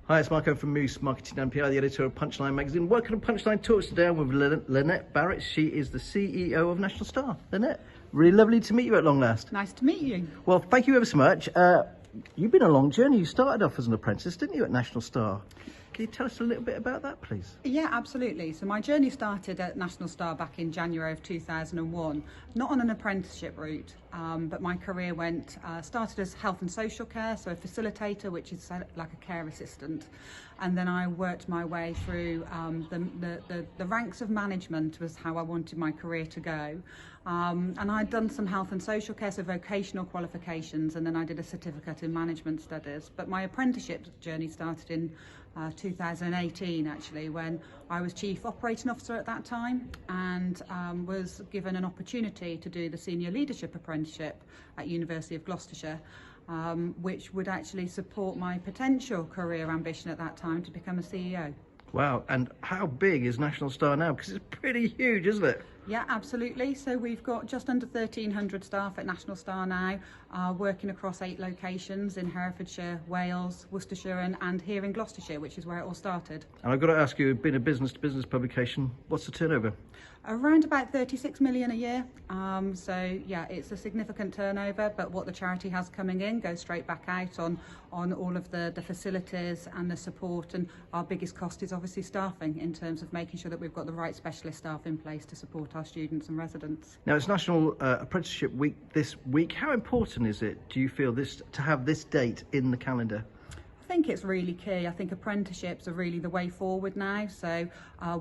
Hi, it's Marco from Moose Marketing and PR, the editor of Punchline magazine. Welcome to Punchline Talks today. I'm with Lynette Barrett. She is the CEO of National Star. Lynette, really lovely to meet you at long last. Nice to meet you. Well, thank you ever so much. You've been a long journey. You started off as an apprentice, didn't you, at National Star? Can you tell us a little bit about that, please? Yeah, absolutely. So my journey started at National Star back in January of 2001, not on an apprenticeship route, but my career started as health and social care, so a facilitator, which is like a care assistant. And then I worked my way through the ranks of management was how I wanted my career to go. And I'd done some health and social care, so vocational qualifications, and then I did a certificate in management studies. But my apprenticeship journey started in 2018 actually, when I was Chief Operating Officer at that time, and was given an opportunity to do the Senior Leadership Apprenticeship at University of Gloucestershire, which would actually support my potential career ambition at that time to become a CEO. Wow, and how big is National Star now? Because it's pretty huge, isn't it? Yeah, absolutely. So we've got just under 1,300 staff at National Star now, working across 8 locations in Herefordshire, Wales, Worcestershire and here in Gloucestershire, which is where it all started. And I've got to ask you, being a business-to-business publication, what's the turnover? Around about 36 million a year. So yeah, it's a significant turnover, but what the charity has coming in goes straight back out on all of the facilities and the support. And our biggest cost is obviously staffing, in terms of making sure that we've got the right specialist staff in place to support our students and residents. Now, it's National Apprenticeship Week this week. How important is it, do you feel, to have this date in the calendar? I think it's really key. I think apprenticeships are really the way forward now. So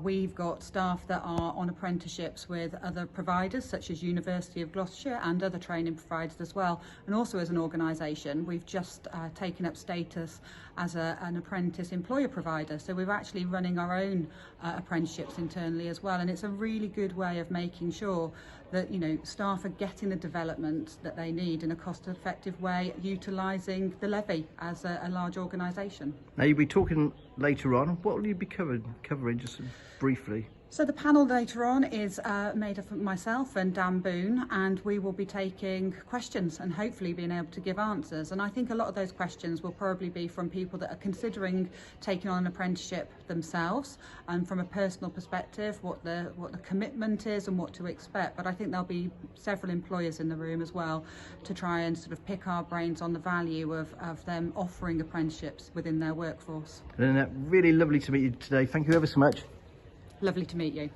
we've got staff that are on apprenticeships with other providers such as University of Gloucestershire and other training providers as well. And also as an organisation, we've just taken up status as an apprentice employer provider. So we're actually running our own apprenticeships internally as well. And it's a really good way of making sure that, you know, staff are getting the development that they need in a cost-effective way, utilising the levy as a large organisation. Now, you'll be talking later on. What will you be covering just briefly? So the panel later on is made up of myself and Dan Boone, and we will be taking questions and hopefully being able to give answers. And I think a lot of those questions will probably be from people that are considering taking on an apprenticeship themselves, and from a personal perspective, what the commitment is and what to expect. But I think there'll be several employers in the room as well to try and sort of pick our brains on the value of them offering apprenticeships within their workforce. Lynette, really lovely to meet you today. Thank you ever so much. Lovely to meet you.